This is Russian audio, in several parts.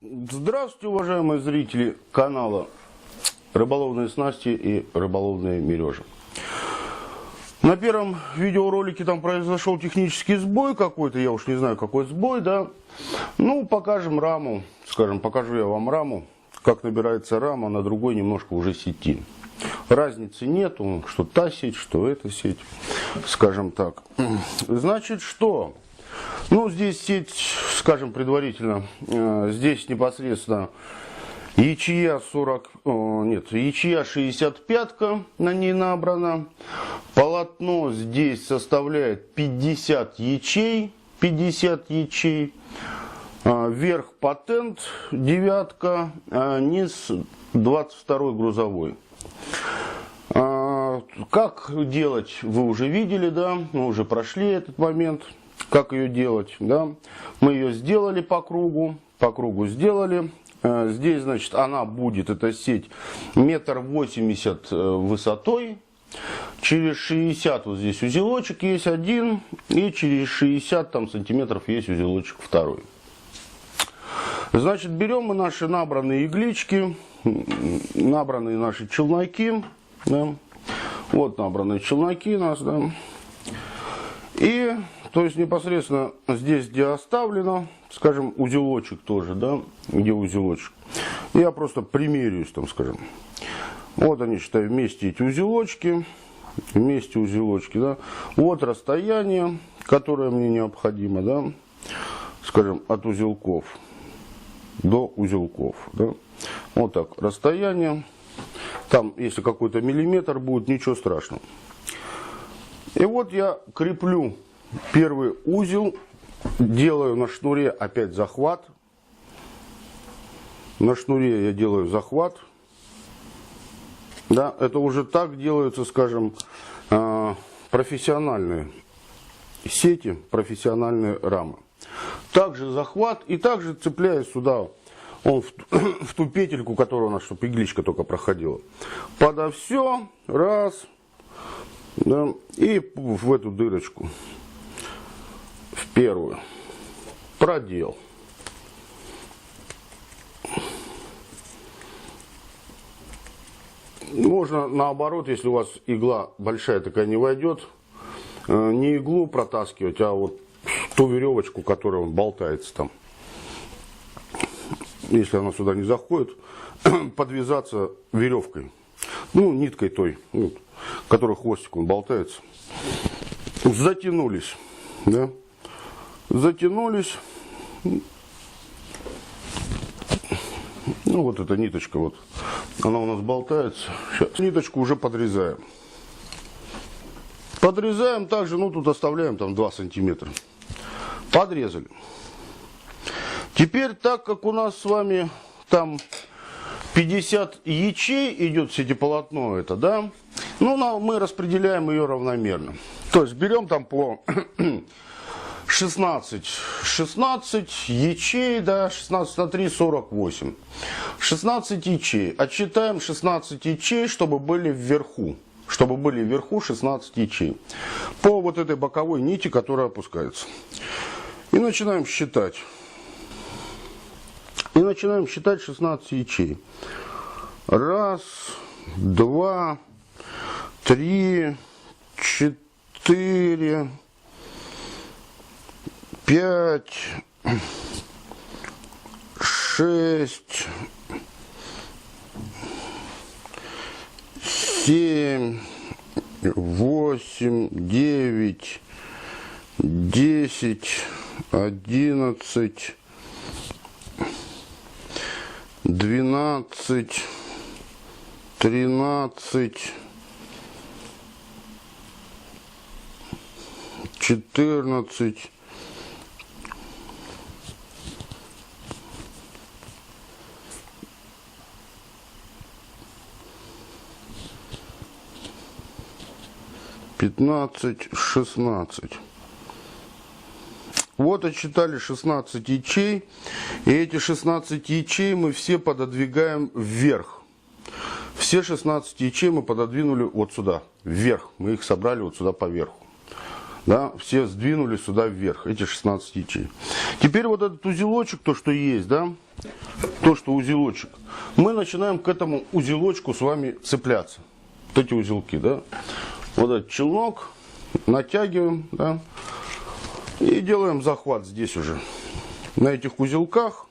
Здравствуйте, уважаемые зрители канала Рыболовные снасти и рыболовные мережи. На первом видеоролике там произошел технический сбой какой-то, я уж не знаю какой сбой, да. Ну, покажем раму, покажу я вам раму, как набирается рама на другой немножко уже сети. Разницы нету, что та сеть, что эта сеть, скажем так. Значит, что? Ну, здесь сеть, скажем предварительно, здесь непосредственно ячея 65-ка на ней набрана. Полотно здесь составляет 50 ячей. Верх патент 9-ка, низ 22-й грузовой. Как делать, вы уже видели, да, мы уже прошли этот момент. Как ее делать, да? Мы ее сделали по кругу сделали. Здесь, значит, она будет, эта сеть, 1,80 м высотой. Через 60 вот здесь узелочек есть один, и через 60 там, сантиметров есть узелочек второй. Значит, берем мы наши набранные иглички, набранные наши челноки, да? Вот набранные челноки у нас, да. И, то есть, непосредственно здесь, где оставлено, скажем, узелочек тоже, да, где узелочек, я просто примерюсь, там, скажем. Вот они, считаю, вместе эти узелочки, да. Вот расстояние, которое мне необходимо, да, скажем, от узелков до узелков, да. Вот так, расстояние. Там, если какой-то миллиметр будет, ничего страшного. И вот я креплю первый узел, делаю на шнуре опять захват. На шнуре я делаю захват. Да, это уже так делаются, скажем, профессиональные сети, профессиональные рамы. Также захват и также цепляю сюда, он в ту петельку, которая у нас, чтобы игличка только проходила. Подо все, раз. Да, и в эту дырочку, в первую, продел. Можно наоборот, если у вас игла большая такая не войдет, не иглу протаскивать, а вот ту веревочку, которая болтается там. Если она сюда не заходит, подвязаться веревкой. Ну, ниткой той, вот, которая хвостиком болтается. Затянулись. Да? Затянулись. Ну, вот эта ниточка, вот, она у нас болтается. Сейчас ниточку уже подрезаем. Подрезаем также, ну, тут оставляем там 2 сантиметра. Подрезали. Теперь, так как у нас с вами там 50 ячей идет сетеполотно это, да, ну, мы распределяем ее равномерно. То есть берем там по 16 ячей, да, 16 на 3, 48. 16 ячей. Отсчитаем 16 ячей, чтобы были вверху. Чтобы были вверху 16 ячей. По вот этой боковой нити, которая опускается. И начинаем считать. 16 ячей. 1, 2, 3, 4, 5, 6, 7, 8, 9, 10, 11, 12, 13, 14, 15, 16. Вот отсчитали 16 ячей. И эти 16 ячей мы все пододвигаем вверх. Все 16 ячей мы пододвинули вот сюда, вверх. Мы их собрали вот сюда поверху. Да, все сдвинули сюда вверх, эти 16 ячей. Теперь вот этот узелочек, то что есть, да, то, что узелочек, мы начинаем к этому узелочку с вами цепляться. Вот эти узелки, да. Вот этот челнок натягиваем, да, и делаем захват здесь уже. На этих узелках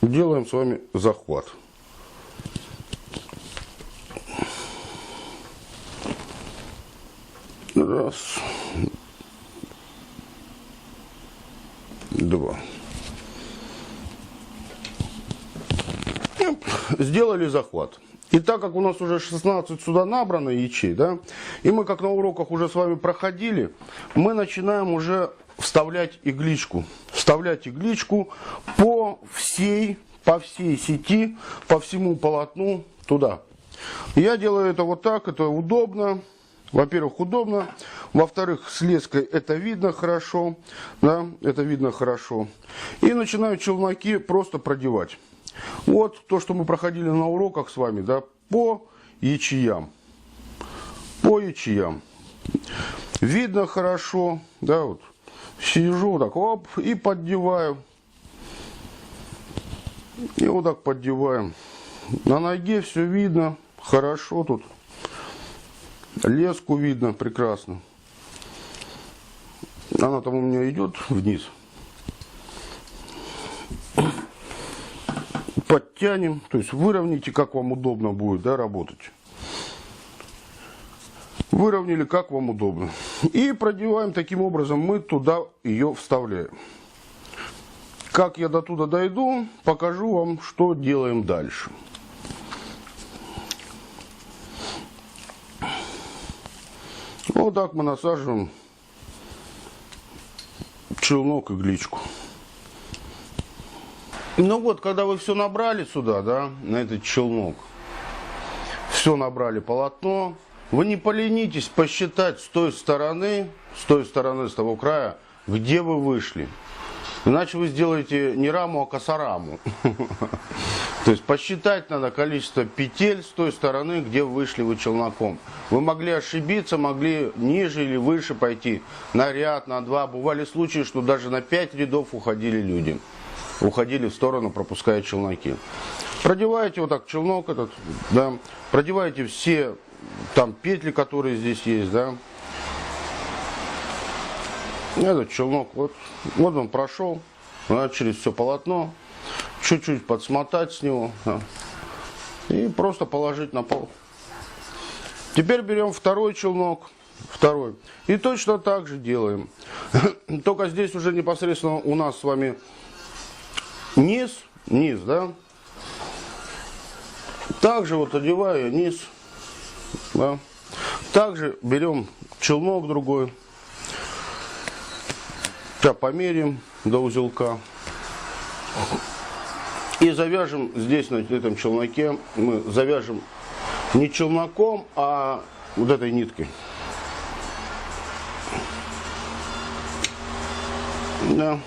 делаем с вами захват. Раз, два. Сделали захват. И так как у нас уже 16 сюда набрано ячей, да, и мы как на уроках уже с вами проходили, мы начинаем уже вставлять игличку. Вставлять игличку по всей сети, по всему полотну туда. Я делаю это вот так, это удобно. Во-первых, удобно. Во-вторых, с леской это видно хорошо. Да, это видно хорошо. И начинаю челноки просто продевать. Вот то, что мы проходили на уроках с вами, да, по ячеям. По ячеям. Видно хорошо, да, вот. Сижу так, оп, и поддеваю. И вот так поддеваем. На ноге все видно, хорошо тут. Леску видно прекрасно. Она там у меня идет вниз. Подтянем, то есть выровняйте, как вам удобно будет, да, работать. Выровняли, как вам удобно. И продеваем таким образом, мы туда ее вставляем. Как я до туда дойду, покажу вам, что делаем дальше. Вот так мы насаживаем челнок, игличку. Ну вот, когда вы все набрали сюда, да, на этот челнок, все набрали полотно, вы не поленитесь посчитать с той стороны, с того края, где вы вышли. Иначе вы сделаете не раму, а косораму. То есть посчитать надо количество петель с той стороны, где вышли вы челноком. Вы могли ошибиться, могли ниже или выше пойти, на ряд, на два. Бывали случаи, что даже на 5 рядов уходили люди. Уходили в сторону, пропуская челноки. Продеваете вот так челнок этот, да, продеваете все там петли, которые здесь есть, да. Этот челнок, вот он прошел, да, через все полотно, чуть-чуть подсмотать с него, да, и просто положить на пол. Теперь берем второй челнок, и точно так же делаем. Только здесь уже непосредственно у нас с вами низ, да. Также вот одеваю низ, да. Также берем челнок другой. Сейчас померяем до узелка. И завяжем здесь, на этом челноке, мы завяжем не челноком, а вот этой ниткой. Да.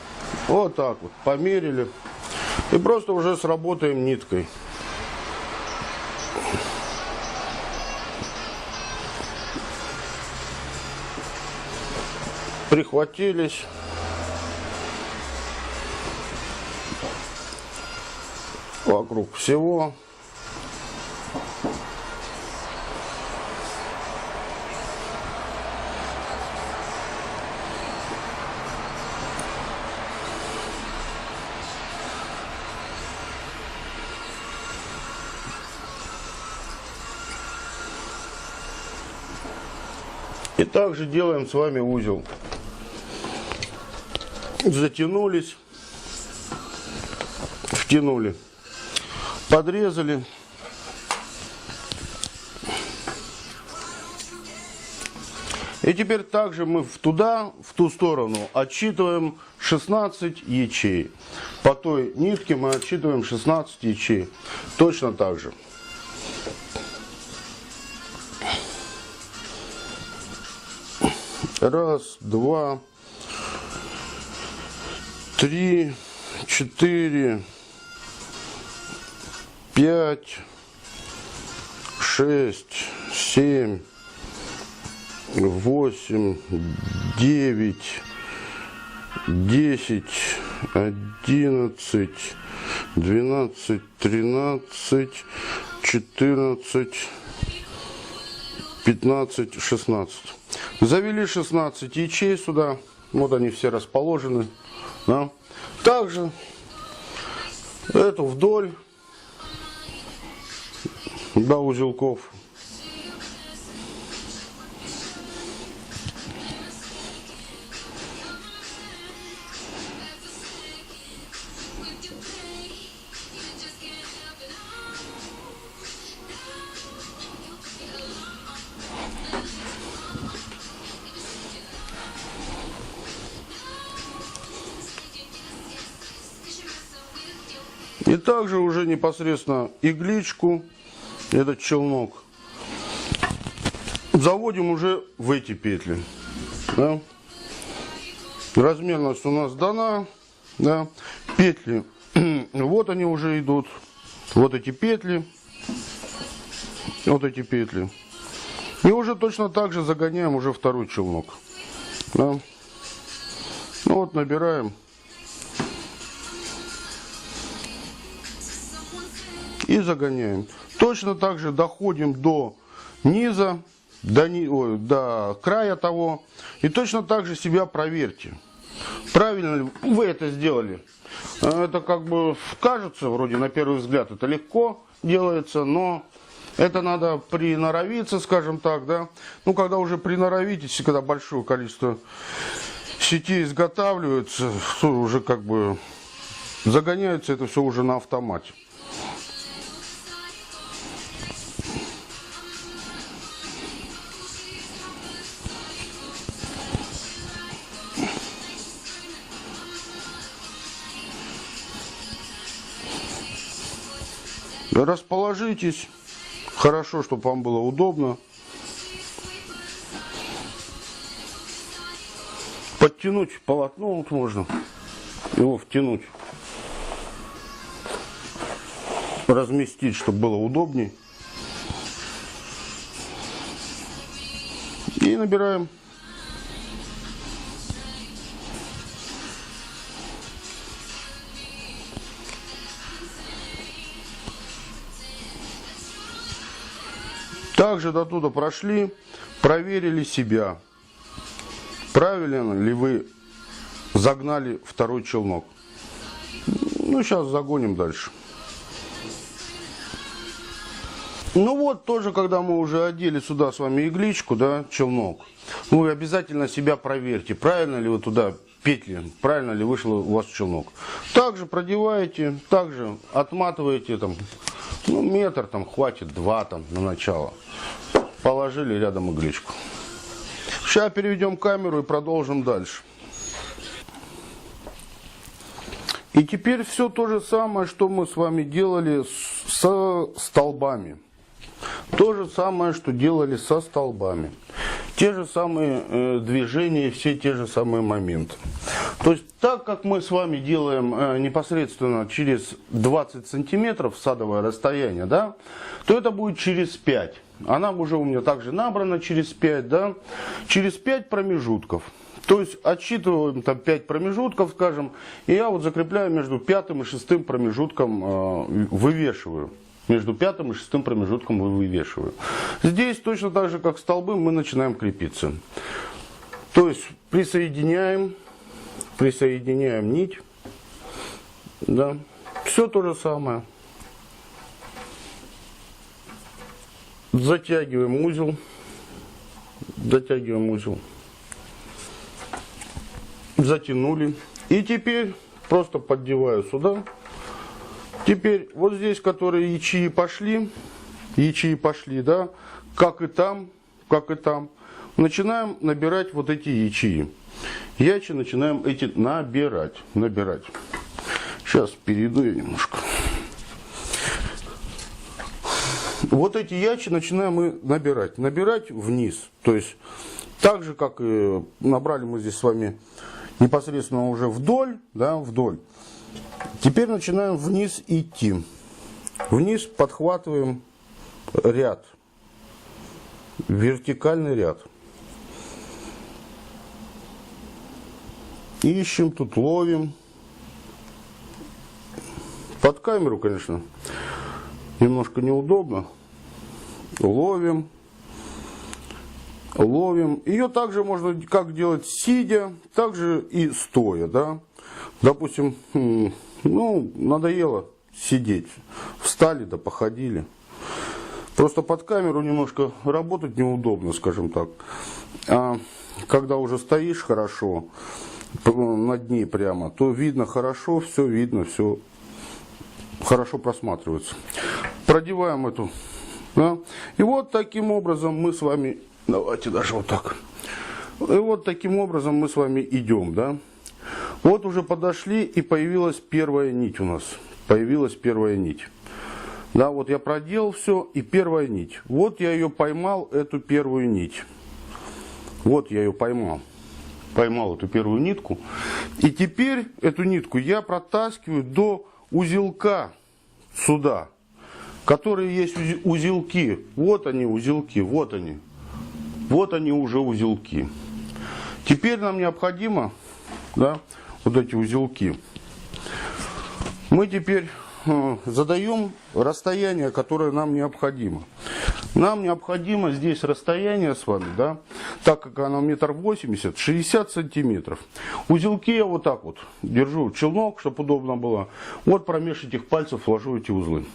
Вот так вот, померили. И просто уже сработаем ниткой. Прихватились. Вокруг всего. И также делаем с вами узел. Затянулись, втянули, подрезали. И теперь также мы в ту сторону отсчитываем 16 ячей. По той нитке мы отсчитываем 16 ячей. Точно так же. Раз, два, 3, 4, 5, 6, 7, 8, 9, 10, 11, 12, 13, 14, 15, 16. Завели 16 ячей сюда. Вот они все расположены. Да. Также эту вдоль до узелков. И также уже непосредственно игличку, этот челнок, заводим уже в эти петли. Да. Размерность у нас дана. Да. Петли, вот они уже идут. Вот эти петли. Вот эти петли. И уже точно так же загоняем уже второй челнок. Да. Ну вот набираем. И загоняем. Точно так же доходим до низа, до края того. И точно так же себя проверьте. Правильно ли вы это сделали? Это как бы кажется, вроде на первый взгляд, это легко делается, но это надо приноровиться, скажем так, да. Ну, когда уже приноровитесь, когда большое количество сетей изготавливается, то уже как бы загоняется это все уже на автомате. Расположитесь хорошо, чтобы вам было удобно. Подтянуть полотно вот можно, его втянуть, разместить, чтобы было удобней. И набираем. Также до туда прошли, проверили себя, правильно ли вы загнали второй челнок. Ну, сейчас загоним дальше. Ну вот, тоже, когда мы уже одели сюда с вами игличку, да, челнок, вы обязательно себя проверьте, правильно ли вы туда петли, правильно ли вышел у вас челнок. Также продеваете, также отматываете там. Ну, метр там хватит, 2 там на начало. Положили рядом игличку. Сейчас переведем камеру и продолжим дальше. И теперь все то же самое, что мы с вами делали со столбами. То же самое, что делали со столбами. Те же самые движения, все те же самые моменты. То есть, так как мы с вами делаем непосредственно через 20 сантиметров садовое расстояние, да, то это будет через 5. Она уже у меня также набрана через 5, да, через 5 промежутков. То есть, отсчитываем там 5 промежутков, скажем, и я вот закрепляю между 5 и 6 промежутком, вывешиваю. Между 5 и 6 промежутком вывешиваю. Здесь точно так же, как столбы, мы начинаем крепиться. То есть, присоединяем нить. Да. Все то же самое. Затягиваем узел. Затянули. И теперь просто поддеваю сюда. Теперь вот здесь, которые ячеи пошли, да, как и там, начинаем набирать вот эти ячеи. Ячи начинаем эти набирать. Сейчас перейду я немножко. Вот эти ячи начинаем мы набирать вниз. То есть, так же, как и набрали мы здесь с вами непосредственно уже вдоль, да, вдоль. Теперь начинаем вниз идти. Вниз подхватываем ряд. Вертикальный ряд. ищем, тут ловим. Под камеру, конечно, немножко неудобно. Ловим. Ловим. Ее также можно как делать сидя, так же и стоя, да. Допустим, ну, надоело сидеть. Встали, да походили. Просто под камеру немножко работать неудобно, скажем так. А когда уже стоишь хорошо, над ней прямо, то видно хорошо, все видно, все хорошо просматривается. Продеваем эту. Да? И вот таким образом мы с вами, давайте даже вот так. И вот таким образом мы с вами идем, да. Вот уже подошли, и появилась первая нить у нас. Появилась первая нить. Да, вот я проделал все, и первая нить. Вот я ее поймал, эту первую нить. Вот я ее поймал. Поймал эту первую нитку. И теперь эту нитку я протаскиваю до узелка сюда. Которые есть узелки. Вот они узелки, вот они. Вот они уже узелки. Теперь нам необходимо, да, вот эти узелки. Мы теперь задаем расстояние, которое нам необходимо. Нам необходимо здесь расстояние с вами, да, так как оно 1,80 м, 60 сантиметров. Узелки я вот так вот держу, челнок, чтобы удобно было. Вот промеж этих пальцев вложу эти узлы.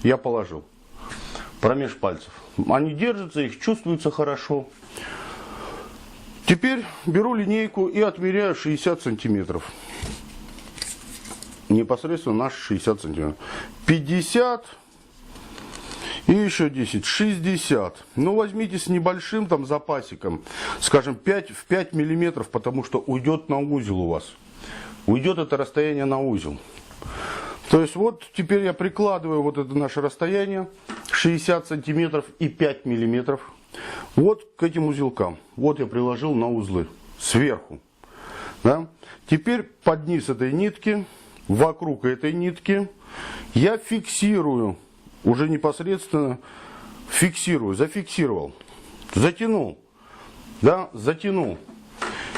Я положил. Промеж пальцев. Они держатся, их чувствуется хорошо. Теперь беру линейку и отмеряю 60 сантиметров. Непосредственно наши 60 сантиметров. 50 и еще 10. 60. Ну, возьмите с небольшим там запасиком. Скажем, 5 миллиметров, потому что уйдет на узел у вас. Уйдет это расстояние на узел. То есть вот теперь я прикладываю вот это наше расстояние. 60 сантиметров и 5 миллиметров. Вот к этим узелкам. Вот я приложил на узлы. Сверху. Да? Теперь под низ этой нитки, вокруг этой нитки, я фиксирую. Уже непосредственно фиксирую. Зафиксировал. Затянул. Да? Затянул.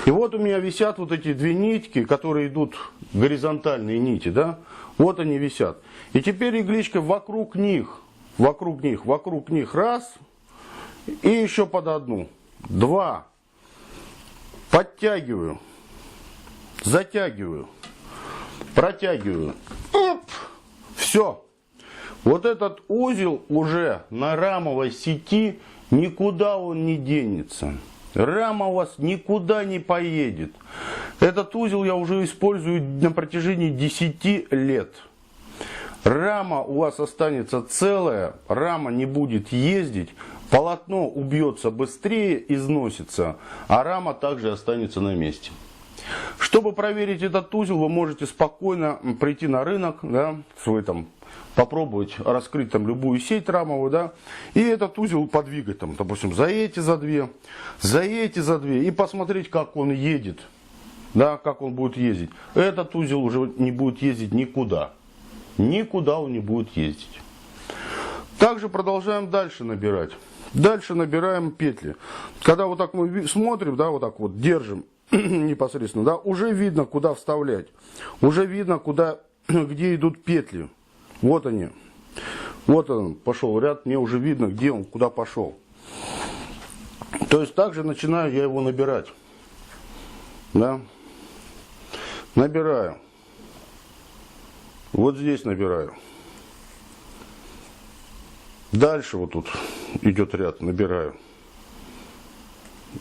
И вот у меня висят вот эти две нитки, которые идут, горизонтальные нити. Да? Вот они висят. И теперь игличкой вокруг них. Вокруг них. Раз. И еще под одну. Два. Подтягиваю. Затягиваю. Протягиваю. Оп. Все. Вот этот узел уже на рамовой сети, никуда он не денется. Рама у вас никуда не поедет. Этот узел я уже использую на протяжении 10 лет. Рама у вас останется целая, рама не будет ездить, полотно убьется быстрее, износится, а рама также останется на месте. Чтобы проверить этот узел, вы можете спокойно прийти на рынок, да, свой там, попробовать раскрыть там любую сеть рамовую, да, и этот узел подвигать, там, допустим, за эти за две, и посмотреть, как он едет, да, как он будет ездить. Этот узел уже не будет ездить никуда. Никуда он не будет ездить. Также продолжаем дальше набирать. Дальше набираем петли. Когда вот так мы смотрим, да, вот так вот держим непосредственно, да, уже видно, куда вставлять. Уже видно, куда, где идут петли. Вот они. Вот он пошел ряд, мне уже видно, где он, куда пошел. То есть также начинаю я его набирать. Да. Набираю. Вот здесь набираю. Дальше вот тут идет ряд, набираю.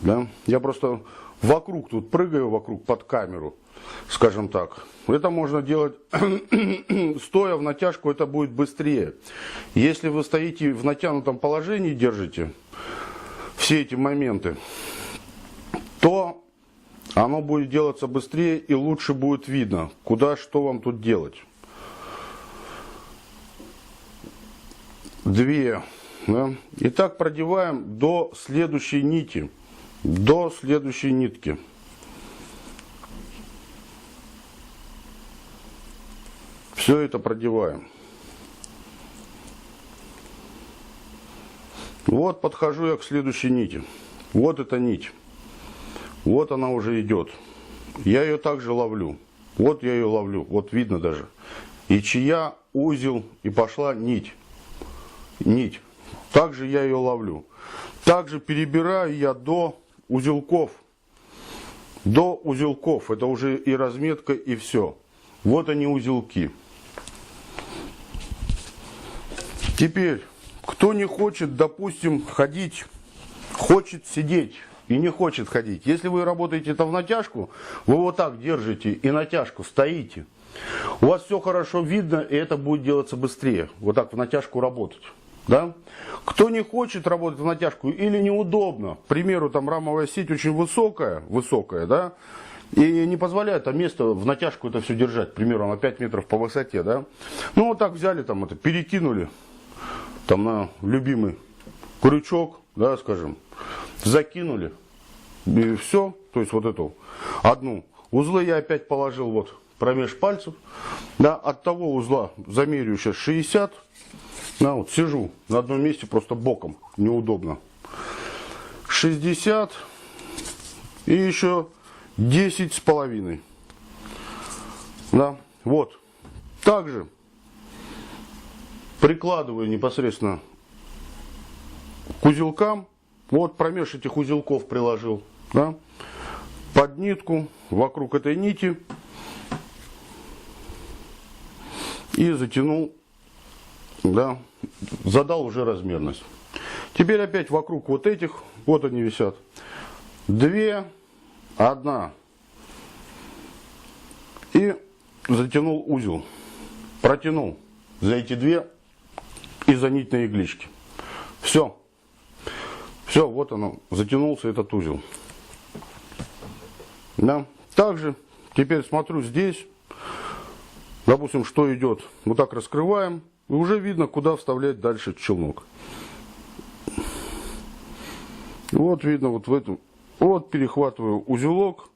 Да? Я просто вокруг тут прыгаю, вокруг под камеру, скажем так. Это можно делать стоя в натяжку, это будет быстрее. Если вы стоите в натянутом положении, держите все эти моменты, то оно будет делаться быстрее и лучше будет видно, куда, что вам тут делать. Две. Да? И так продеваем до следующей нити. До следующей нитки. Все это продеваем. Вот подхожу я к следующей нити. Вот эта нить. Вот она уже идет. я ее также ловлю. Вот я ее ловлю, вот видно даже. Ячея, узел, и пошла нить. Нить. Также я ее ловлю. Также перебираю я до узелков. До узелков. Это уже и разметка, и все. Вот они узелки. Теперь, кто не хочет, допустим, ходить, хочет сидеть и не хочет ходить. Если вы работаете это в натяжку, вы вот так держите и натяжку стоите. У вас все хорошо видно, и это будет делаться быстрее. Вот так в натяжку работать. Да? Кто не хочет работать в натяжку или неудобно, к примеру, там рамовая сеть очень высокая, да, и не позволяет там место в натяжку это все держать, к примеру, на 5 метров по высоте, да. Ну вот так взяли, там это, перекинули там на любимый крючок, да, скажем, закинули, и все, то есть вот эту одну. Узлы я опять положил вот промеж пальцев, да, от того узла замерю сейчас 60. Да, вот сижу на одном месте, просто боком, неудобно. 60 и еще 10,5. Да, вот. Также прикладываю непосредственно к узелкам. Вот промеж этих узелков приложил. Да, под нитку, вокруг этой нити. И затянул. Да, задал уже размерность. Теперь опять вокруг вот этих, вот они висят. 2, 1. И затянул узел. Протянул за эти 2 и за нить на игличке. Все. Все, вот оно, затянулся этот узел. Да. Также теперь смотрю здесь. Допустим, что идет. Вот так раскрываем. И уже видно, куда вставлять дальше челнок. Вот видно, вот в этом. Вот перехватываю узелок,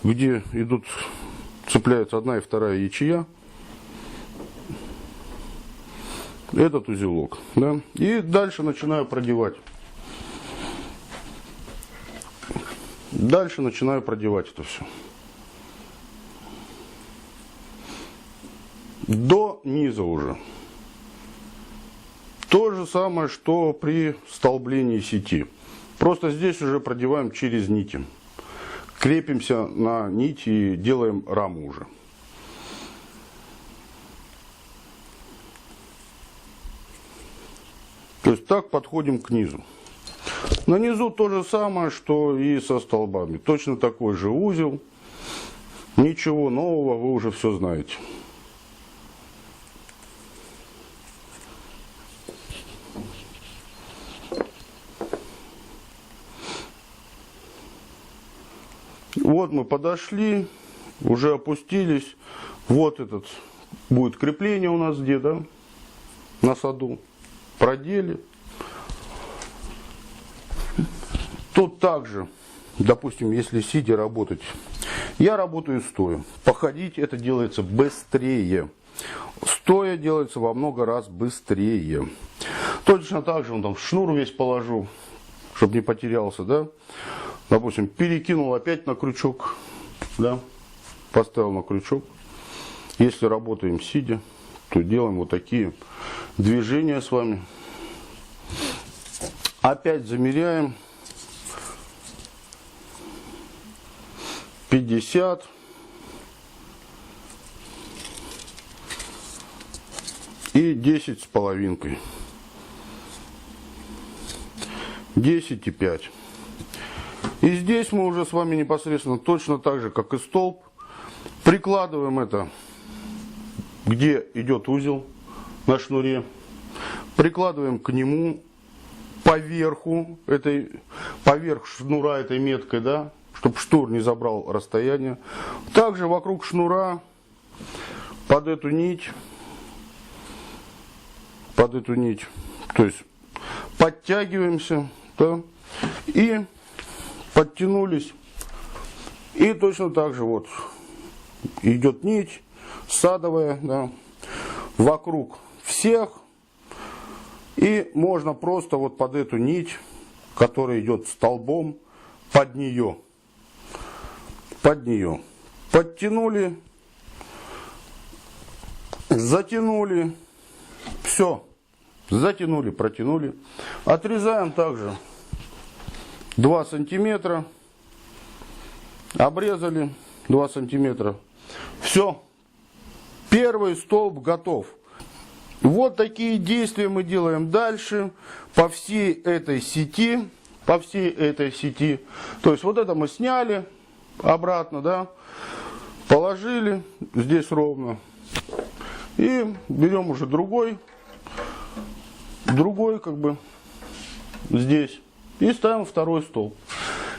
где идут, цепляются одна и вторая ячея. Этот узелок. Да? И дальше начинаю продевать. Дальше начинаю продевать это все. До низа уже. То же самое, что при столблении сети. Просто здесь уже продеваем через нити. Крепимся на нити и делаем раму уже. То есть так подходим к низу. На низу то же самое, что и со столбами. Точно такой же узел. Ничего нового, вы уже все знаете. Вот мы подошли, уже опустились. Вот этот будет крепление у нас где, да? На саду. Продели. Тут также, допустим, если сидя работать, я работаю стоя. Походить это делается быстрее. Стоя делается во много раз быстрее. Точно так же, там шнур весь положу, чтобы не потерялся, да? Допустим, перекинул опять на крючок, да, поставил на крючок. Если работаем сидя, то делаем вот такие движения с вами. Опять замеряем. 50. И 10,5. 10,5. И здесь мы уже с вами непосредственно точно так же, как и столб, прикладываем это, где идет узел на шнуре, прикладываем к нему поверх шнура этой меткой, да, чтобы шнур не забрал расстояние. Также вокруг шнура под эту нить, то есть подтягиваемся, да, и подтянулись. И точно так же вот идет нить садовая, да, вокруг всех. И можно просто вот под эту нить, которая идет столбом, под нее под нее. Подтянули, затянули, все, затянули, протянули. Отрезаем также 2 сантиметра, обрезали 2 сантиметра. Все, первый столб готов. Вот такие действия мы делаем дальше по всей этой сети. По всей этой сети. То есть вот это мы сняли обратно, да, положили здесь ровно. И берем уже другой как бы здесь. И ставим второй столб.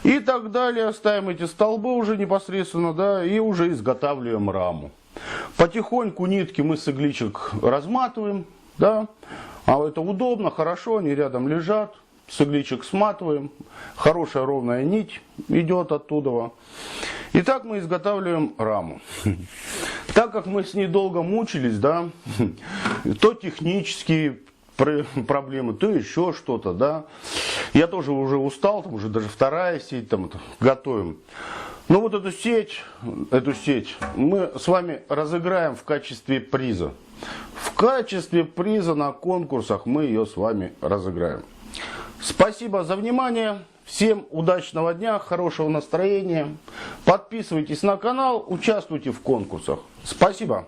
И так далее. Ставим эти столбы уже непосредственно, да, и уже изготавливаем раму. Потихоньку нитки мы с игличек разматываем, да. А это удобно, хорошо, они рядом лежат. С игличек сматываем. Хорошая ровная нить идет оттуда. И так мы изготавливаем раму. Так как мы с ней долго мучились, да, то технические проблемы, то еще что-то, да. Я тоже уже устал, там уже даже вторая сеть там готовим. Но вот эту сеть мы с вами разыграем в качестве приза. В качестве приза на конкурсах мы ее с вами разыграем. Спасибо за внимание. Всем удачного дня, хорошего настроения. Подписывайтесь на канал, участвуйте в конкурсах. Спасибо.